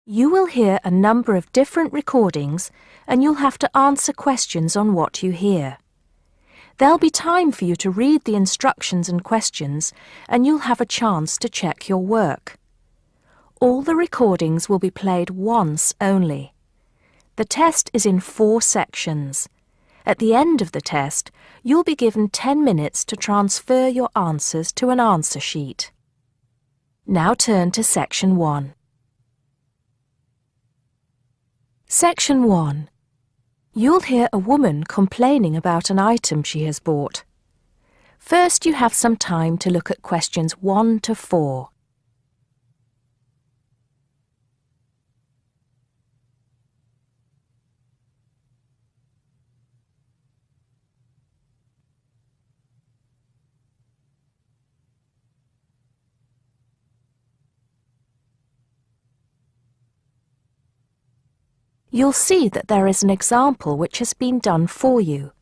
You will hear a number of different recordings and you'll have to answer questions on what you hear. There'll be time for you to read the instructions and questions and you'll have a chance to check your work. All the recordings will be played once only. The test is in 4 sections. At the end of the test, you'll be given 10 minutes to transfer your answers to an answer sheet. Now turn to Section 1. Section 1. You'll hear a woman complaining about an item she has bought. First, you have some time to look at questions 1 to 4. You'll see that there is an example which has been done for you.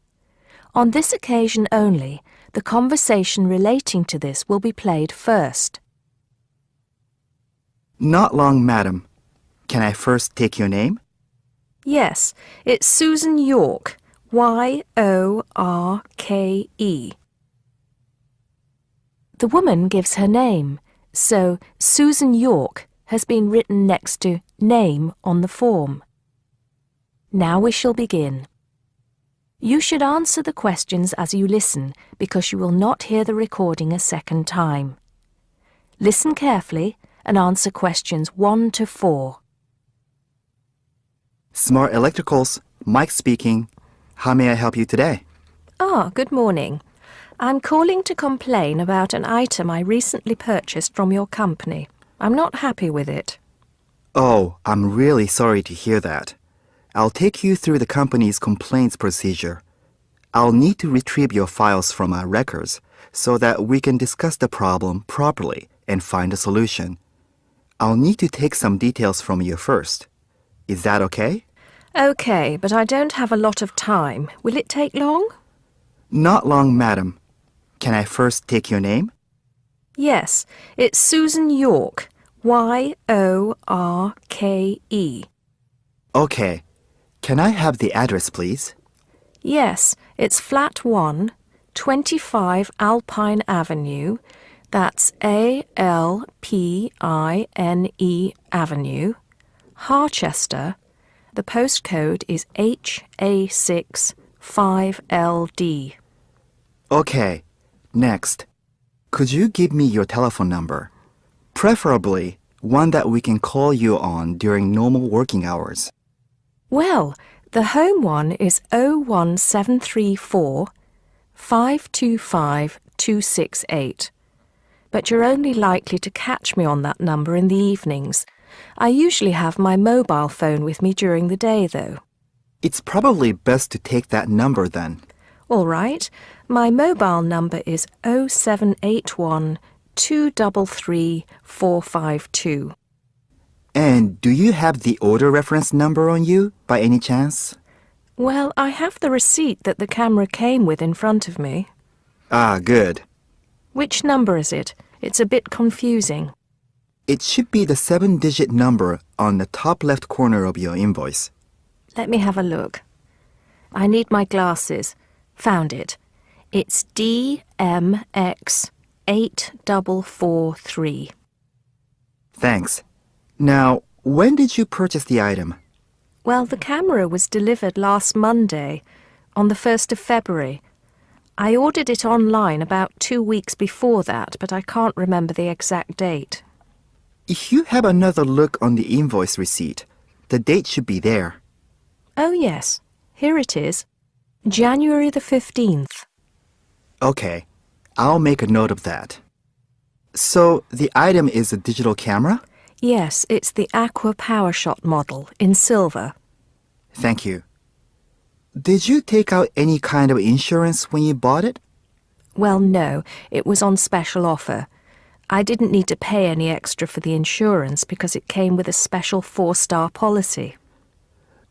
On this occasion only, the conversation relating to this will be played first. Not long, madam. Can I first take your name? Yes, it's Susan Yorke, Y-O-R-K-E. The woman gives her name, so Susan Yorke has been written next to name on the form. Now we shall begin. You should answer the questions as you listen because you will not hear the recording a second time. Listen carefully and answer questions 1 to 4. Smart Electricals, Mike speaking. How may I help you today? Good morning. I'm calling to complain about an item I recently purchased from your company. I'm not happy with it. Oh, I'm really sorry to hear that. I'll take you through the company's complaints procedure. I'll need to retrieve your files from our records so that we can discuss the problem properly and find a solution. I'll need to take some details from you first. Is that okay? Okay, but I don't have a lot of time. Will it take long? Not long, madam. Can I first take your name? Yes, it's Susan Yorke, Y-O-R-K-E. Okay. Can I have the address, please? Yes, it's Flat 1, 25 Alpine Avenue. That's A-L-P-I-N-E Avenue, Harchester. The postcode is HA6 5LD. Okay. Next. Could you give me your telephone number? Preferably one that we can call you on during normal working hours. Well, the home one is 01734 525 268. But you're only likely to catch me on that number in the evenings. I usually have my mobile phone with me during the day, though. It's probably best to take that number then. All right. My mobile number is 0781 233 452. And do you have the order reference number on you, by any chance? Well, I have the receipt that the camera came with in front of me. Ah, good. Which number is it? It's a bit confusing. It should be the 7-digit number on the top left corner of your invoice. Let me have a look. I need my glasses. Found it. It's DMX8443. Thanks. Now, when did you purchase the item? Well, the camera was delivered last Monday, on the 1st of February. I ordered it online about 2 weeks before that, but I can't remember the exact date. If you have another look on the invoice receipt, the date should be there. Oh, yes. Here it is. January the 15th. Okay, I'll make a note of that. So, the item is a digital camera? Yes, it's the Aqua PowerShot model in silver. Thank you. Did you take out any kind of insurance when you bought it? Well, no, it was on special offer. I didn't need to pay any extra for the insurance because it came with a special 4-star policy.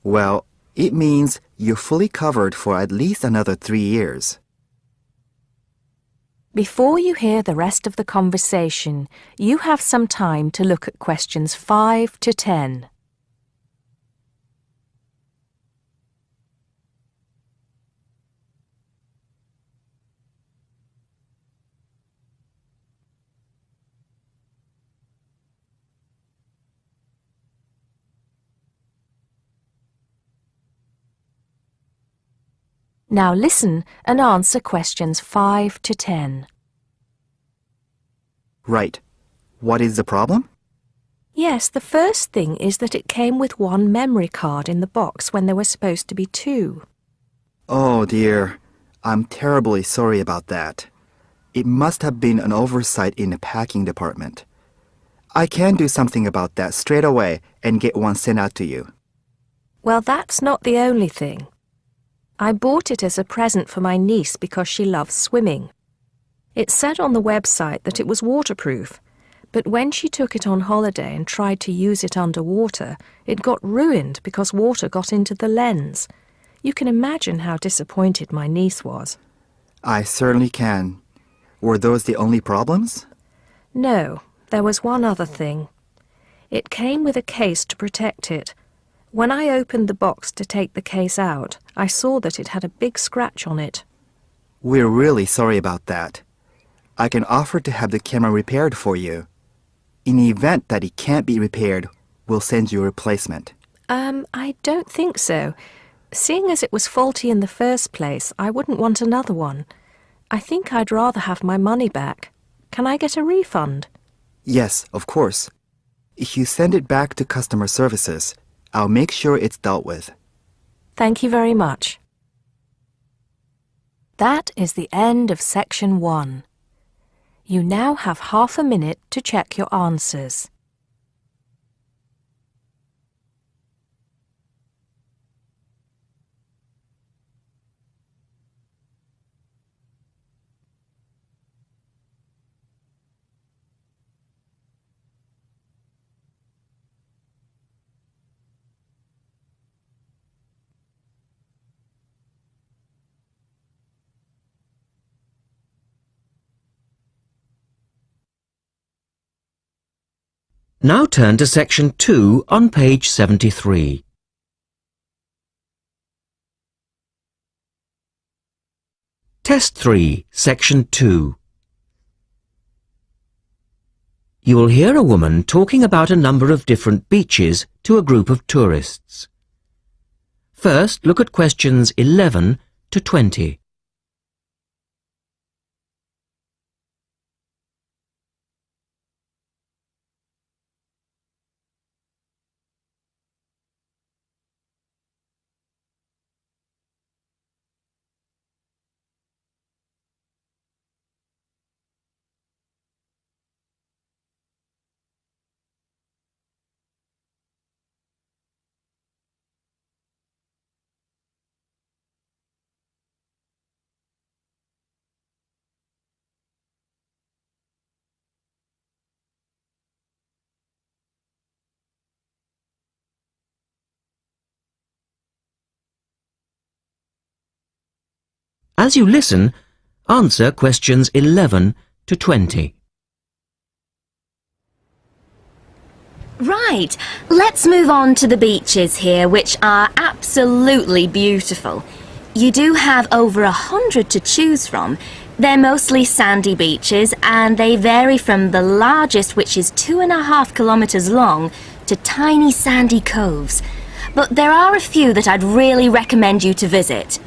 Well, it means you're fully covered for at least another 3 years. Before you hear the rest of the conversation, you have some time to look at questions 5 to 10. Now listen and answer questions 5 to 10. Right. What is the problem? Yes, the first thing is that it came with one memory card in the box when there were supposed to be 2. Oh dear. I'm terribly sorry about that. It must have been an oversight in the packing department. I can do something about that straight away and get one sent out to you. Well, that's not the only thing. I bought it as a present for my niece because she loves swimming. It said on the website that it was waterproof, but when she took it on holiday and tried to use it underwater, it got ruined because water got into the lens. You can imagine how disappointed my niece was. I certainly can. Were those the only problems? No, there was one other thing. It came with a case to protect it. When I opened the box to take the case out, I saw that it had a big scratch on it. We're really sorry about that. I can offer to have the camera repaired for you. In the event that it can't be repaired, we'll send you a replacement. I don't think so. Seeing as it was faulty in the first place, I wouldn't want another one. I think I'd rather have my money back. Can I get a refund? Yes, of course. If you send it back to customer services, I'll make sure it's dealt with. Thank you very much. That is the end of section 1. You now have half a minute to check your answers. Now turn to section 2 on page 73. Test 3, section 2. You will hear a woman talking about a number of different beaches to a group of tourists. First, look at questions 11 to 20. As you listen, answer questions 11 to 20. Right, let's move on to the beaches here, which are absolutely beautiful. You do have over 100 to choose from. They're mostly sandy beaches and they vary from the largest, which is 2.5 kilometres long, to tiny sandy coves. But there are a few that I'd really recommend you to visit.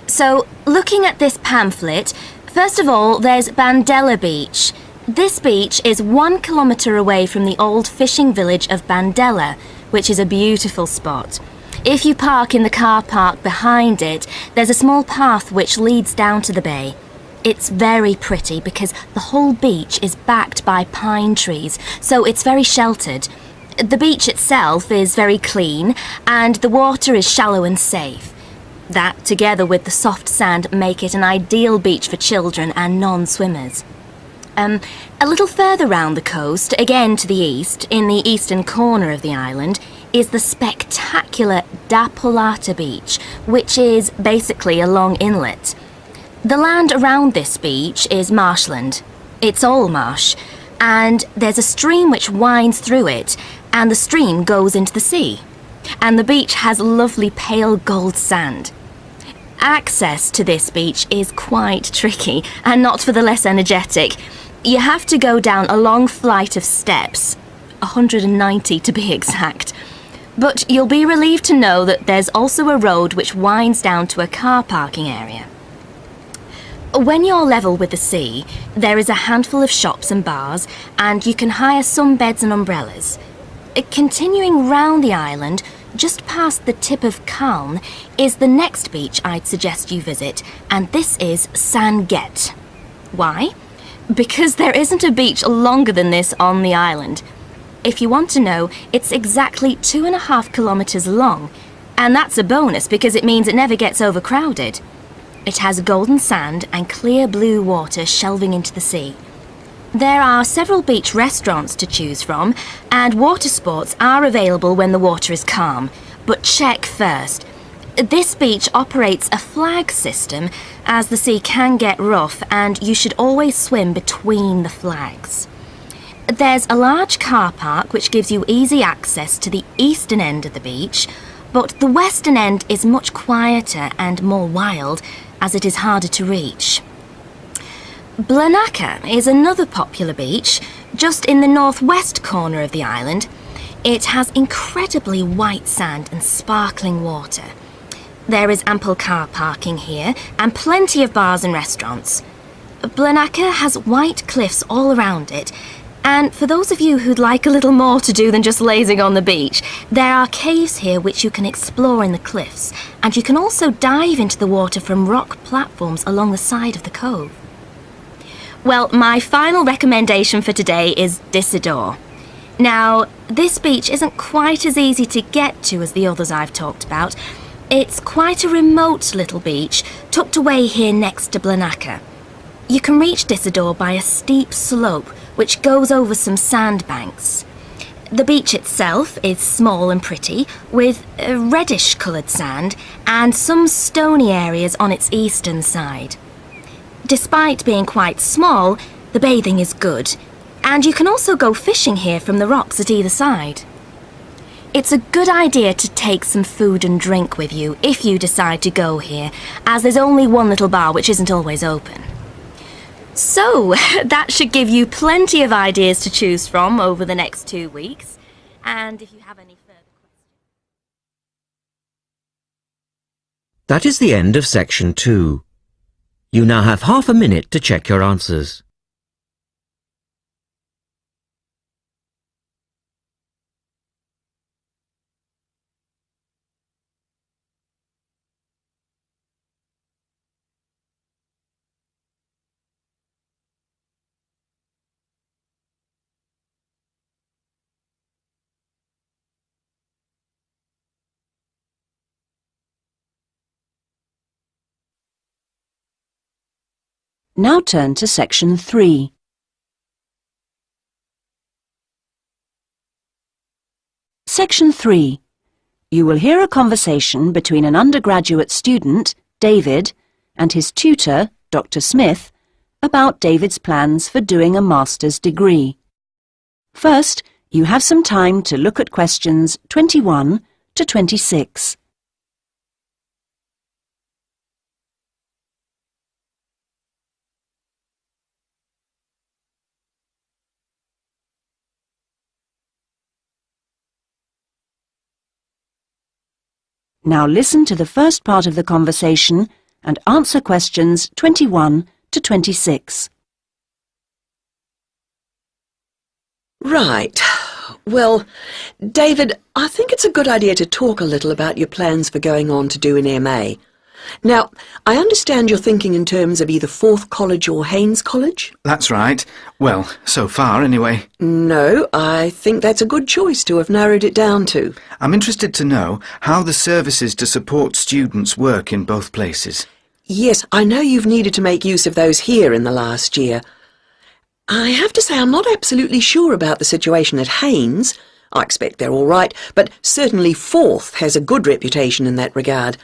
So, looking at this pamphlet, first of all, there's Bandella Beach. This beach is 1 kilometre away from the old fishing village of Bandella, which is a beautiful spot. If you park in the car park behind it, there's a small path which leads down to the bay. It's very pretty because the whole beach is backed by pine trees, so it's very sheltered. The beach itself is very clean and the water is shallow and safe. That, together with the soft sand, make it an ideal beach for children and non-swimmers. A little further round the coast, again to the east, in the eastern corner of the island, is the spectacular Da Polata Beach, which is basically a long inlet. The land around this beach is marshland. It's all marsh, and there's a stream which winds through it, and the stream goes into the sea. And the beach has lovely pale gold sand. Access to this beach is quite tricky, and not for the less energetic. You have to go down a long flight of steps, 190 to be exact. But you'll be relieved to know that there's also a road which winds down to a car parking area. When you're level with the sea, there is a handful of shops and bars, and you can hire some beds and umbrellas. Continuing round the island, just past the tip of Calne, is the next beach I'd suggest you visit, and this is Sanget. Why? Because there isn't a beach longer than this on the island. If you want to know, it's exactly 2.5 kilometres long, and that's a bonus because it means it never gets overcrowded. It has golden sand and clear blue water shelving into the sea. There are several beach restaurants to choose from, and water sports are available when the water is calm. But check first. This beach operates a flag system, as the sea can get rough, and you should always swim between the flags. There's a large car park which gives you easy access to the eastern end of the beach, but the western end is much quieter and more wild, as it is harder to reach. Blanaka is another popular beach, just in the northwest corner of the island. It has incredibly white sand and sparkling water. There is ample car parking here and plenty of bars and restaurants. Blanaka has white cliffs all around it, and for those of you who'd like a little more to do than just lazing on the beach, there are caves here which you can explore in the cliffs, and you can also dive into the water from rock platforms along the side of the cove. Well, my final recommendation for today is Disador. Now, this beach isn't quite as easy to get to as the others I've talked about. It's quite a remote little beach, tucked away here next to Blanaka. You can reach Disador by a steep slope which goes over some sandbanks. The beach itself is small and pretty, with reddish-coloured sand and some stony areas on its eastern side. Despite being quite small, the bathing is good, and you can also go fishing here from the rocks at either side. It's a good idea to take some food and drink with you if you decide to go here, as there's only one little bar which isn't always open. So, that should give you plenty of ideas to choose from over the next 2 weeks, and if you have any further questions... That is the end of section 2. You now have half a minute to check your answers. Now turn to section 3. Section 3. You will hear a conversation between an undergraduate student, David, and his tutor, Dr. Smith, about David's plans for doing a master's degree. First, you have some time to look at questions 21 to 26. Now listen to the first part of the conversation and answer questions 21 to 26. Right. Well, David, I think it's a good idea to talk a little about your plans for going on to do an MA. Now, I understand you're thinking in terms of either Forth College or Haynes College? That's right. Well, so far anyway. No, I think that's a good choice to have narrowed it down to. I'm interested to know how the services to support students work in both places. Yes, I know you've needed to make use of those here in the last year. I have to say I'm not absolutely sure about the situation at Haynes. I expect they're all right, but certainly Forth has a good reputation in that regard.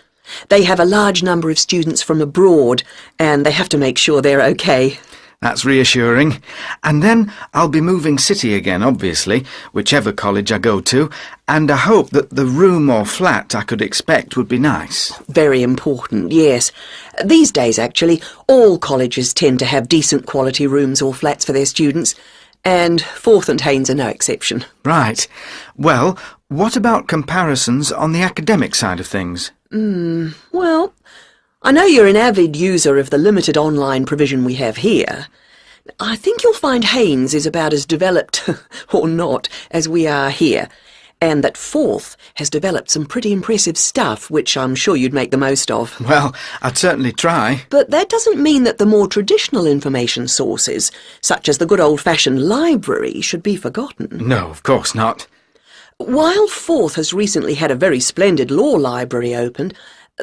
They have a large number of students from abroad, and they have to make sure they're okay. That's reassuring. And then I'll be moving city again, obviously, whichever college I go to, and I hope that the room or flat I could expect would be nice. Very important, yes. These days, actually, all colleges tend to have decent quality rooms or flats for their students. And Forth and Haynes are no exception. Right. Well, what about comparisons on the academic side of things? Well, I know you're an avid user of the limited online provision we have here. I think you'll find Haynes is about as developed, or not, as we are here, and that Forth has developed some pretty impressive stuff, which I'm sure you'd make the most of. Well, I'd certainly try. But that doesn't mean that the more traditional information sources, such as the good old-fashioned library, should be forgotten. No, of course not. While Forth has recently had a very splendid law library opened,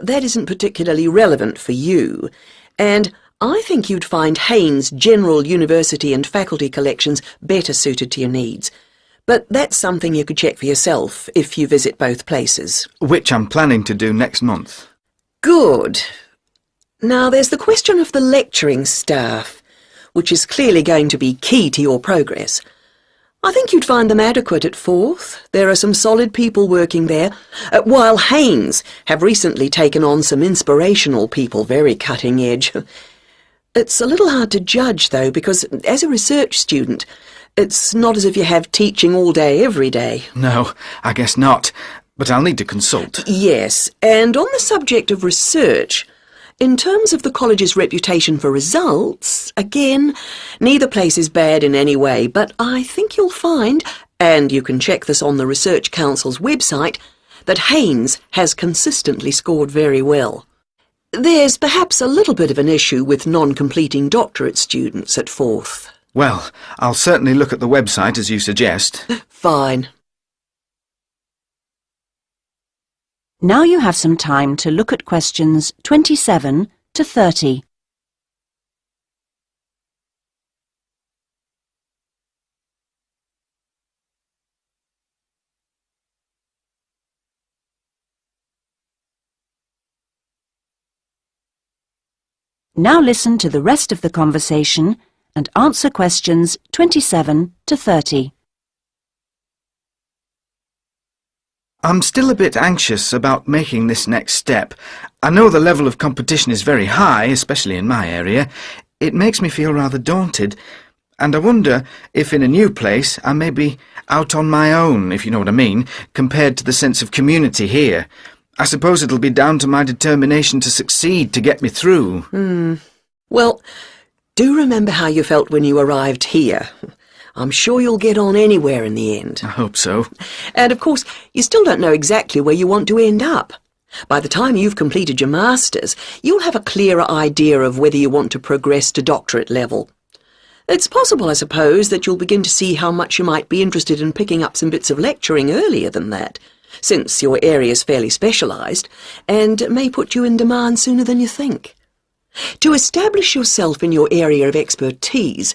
that isn't particularly relevant for you, and I think you'd find Haynes' general university and faculty collections better suited to your needs. But that's something you could check for yourself if you visit both places. Which I'm planning to do next month. Good. Now there's the question of the lecturing staff, which is clearly going to be key to your progress. I think you'd find them adequate at Forth. There are some solid people working there, while Haynes have recently taken on some inspirational people, very cutting edge. It's a little hard to judge, though, because as a research student, it's not as if you have teaching all day, every day. No, I guess not. But I'll need to consult. Yes, and on the subject of research, in terms of the college's reputation for results, again, neither place is bad in any way, but I think you'll find, and you can check this on the Research Council's website, that Haynes has consistently scored very well. There's perhaps a little bit of an issue with non-completing doctorate students at Forth. Well, I'll certainly look at the website as you suggest. Fine. Now you have some time to look at questions 27 to 30. Now listen to the rest of the conversation and answer questions 27 to 30. I'm still a bit anxious about making this next step. I know the level of competition is very high, especially in my area. It makes me feel rather daunted, and I wonder if in a new place I may be out on my own, if you know what I mean, compared to the sense of community here. I suppose it'll be down to my determination to succeed to get me through. Well, do remember how you felt when you arrived here. I'm sure you'll get on anywhere in the end. I hope so. And of course, you still don't know exactly where you want to end up. By the time you've completed your masters, you'll have a clearer idea of whether you want to progress to doctorate level. It's possible, I suppose, that you'll begin to see how much you might be interested in picking up some bits of lecturing earlier than that, since your area is fairly specialised, and may put you in demand sooner than you think. To establish yourself in your area of expertise,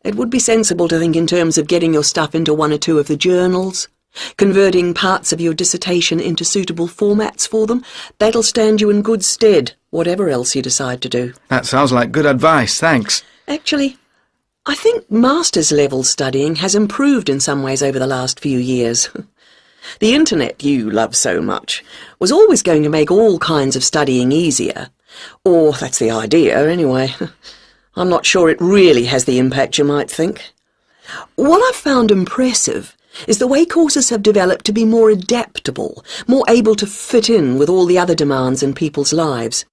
it would be sensible to think in terms of getting your stuff into one or two of the journals, converting parts of your dissertation into suitable formats for them. That'll stand you in good stead, whatever else you decide to do. That sounds like good advice, thanks. Actually, I think master's level studying has improved in some ways over the last few years. The internet you love so much was always going to make all kinds of studying easier. Or that's the idea, anyway. I'm not sure it really has the impact you might think. What I've found impressive is the way courses have developed to be more adaptable, more able to fit in with all the other demands in people's lives.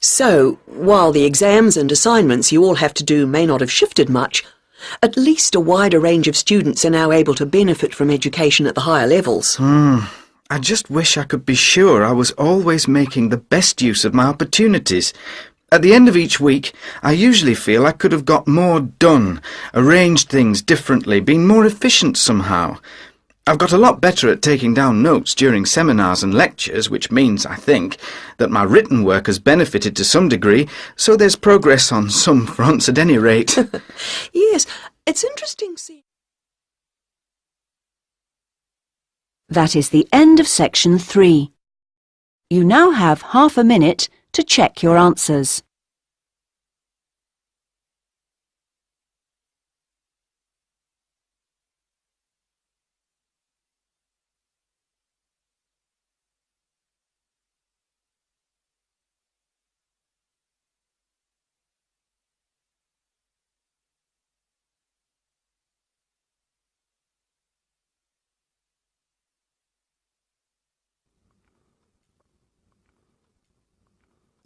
So, while the exams and assignments you all have to do may not have shifted much, at least a wider range of students are now able to benefit from education at the higher levels. I just wish I could be sure I was always making the best use of my opportunities. At the end of each week, I usually feel I could have got more done, arranged things differently, been more efficient somehow. I've got a lot better at taking down notes during seminars and lectures, which means, I think, that my written work has benefited to some degree, so there's progress on some fronts at any rate. Yes, it's interesting seeing... That is the end of section 3. You now have half a minute to check your answers.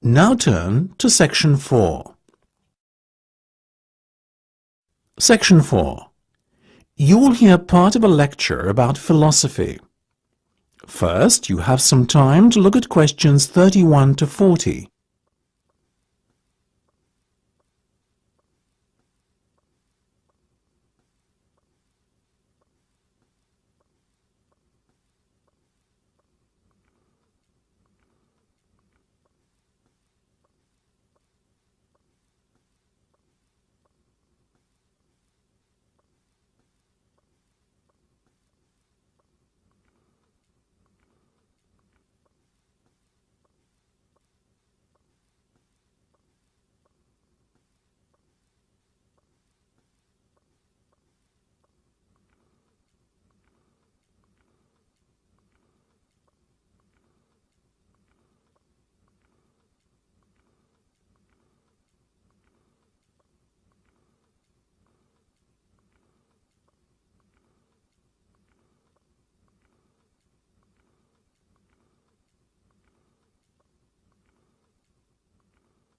Now turn to Section 4. Section 4. You will hear part of a lecture about philosophy. First, you have some time to look at questions 31 to 40.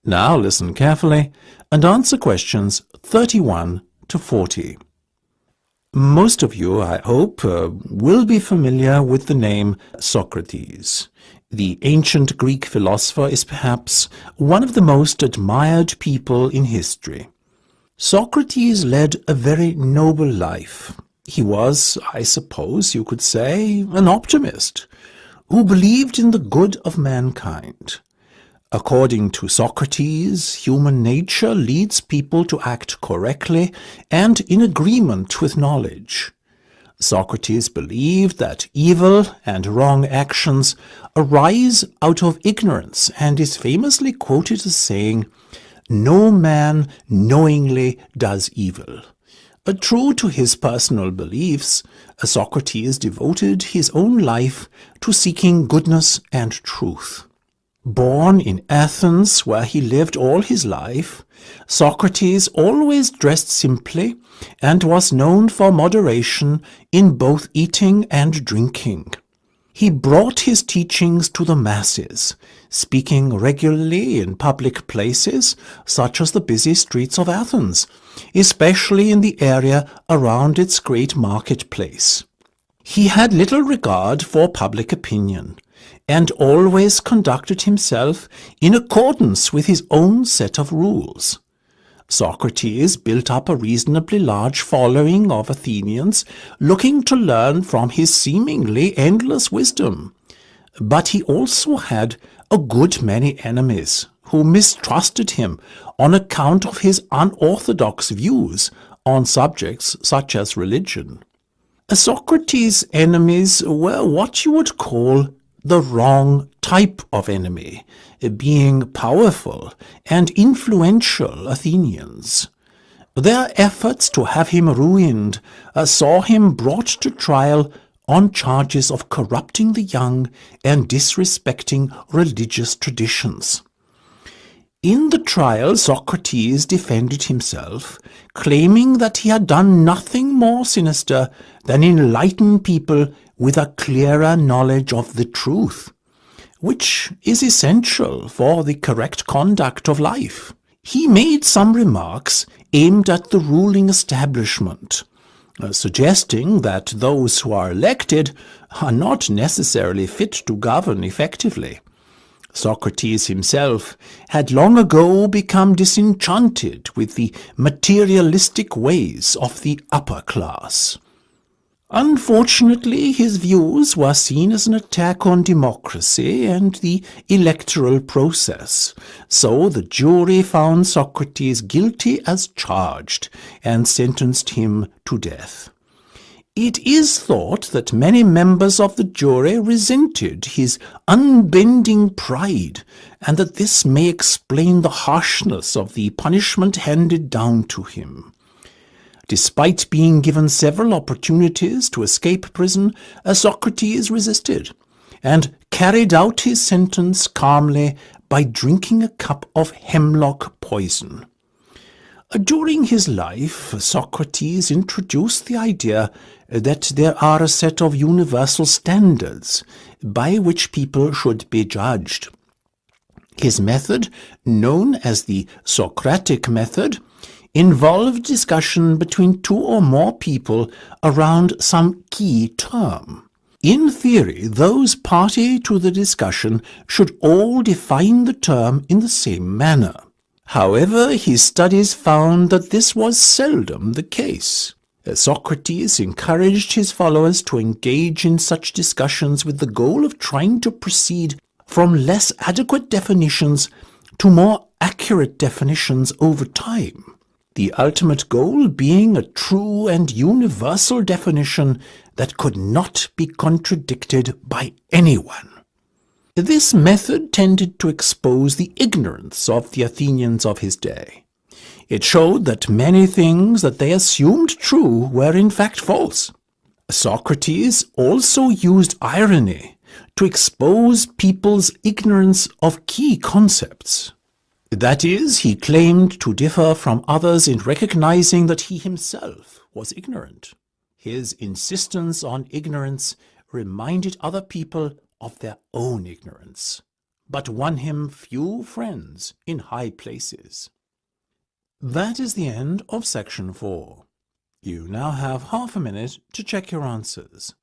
Now listen carefully and answer questions 31 to 40. Most of you, I hope, will be familiar with the name Socrates. The ancient Greek philosopher is perhaps one of the most admired people in history. Socrates led a very noble life. He was, I suppose you could say, an optimist who believed in the good of mankind. According to Socrates, human nature leads people to act correctly and in agreement with knowledge. Socrates believed that evil and wrong actions arise out of ignorance and is famously quoted as saying, "No man knowingly does evil." True to his personal beliefs, Socrates devoted his own life to seeking goodness and truth. Born in Athens, where he lived all his life, Socrates always dressed simply and was known for moderation in both eating and drinking. He brought his teachings to the masses, speaking regularly in public places such as the busy streets of Athens, especially in the area around its great marketplace. He had little regard for public opinion, and always conducted himself in accordance with his own set of rules. Socrates built up a reasonably large following of Athenians looking to learn from his seemingly endless wisdom. But he also had a good many enemies who mistrusted him on account of his unorthodox views on subjects such as religion. Socrates' enemies were what you would call the wrong type of enemy, being powerful and influential Athenians. Their efforts to have him ruined saw him brought to trial on charges of corrupting the young and disrespecting religious traditions. In the trial, Socrates defended himself, claiming that he had done nothing more sinister than enlighten people with a clearer knowledge of the truth, which is essential for the correct conduct of life. He made some remarks aimed at the ruling establishment, suggesting that those who are elected are not necessarily fit to govern effectively. Socrates himself had long ago become disenchanted with the materialistic ways of the upper class. Unfortunately, his views were seen as an attack on democracy and the electoral process, so the jury found Socrates guilty as charged and sentenced him to death. It is thought that many members of the jury resented his unbending pride, and that this may explain the harshness of the punishment handed down to him. Despite being given several opportunities to escape prison, Socrates resisted, and carried out his sentence calmly by drinking a cup of hemlock poison. During his life, Socrates introduced the idea that there are a set of universal standards by which people should be judged. His method, known as the Socratic method, involved discussion between two or more people around some key term. In theory, those party to the discussion should all define the term in the same manner. However, his studies found that this was seldom the case. Socrates encouraged his followers to engage in such discussions with the goal of trying to proceed from less adequate definitions to more accurate definitions over time, the ultimate goal being a true and universal definition that could not be contradicted by anyone. This method tended to expose the ignorance of the Athenians of his day. It showed that many things that they assumed true were in fact false. Socrates also used irony to expose people's ignorance of key concepts. That is, he claimed to differ from others in recognizing that he himself was ignorant. His insistence on ignorance reminded other people of their own ignorance, but won him few friends in high places. That is the end of section 4. You now have half a minute to check your answers.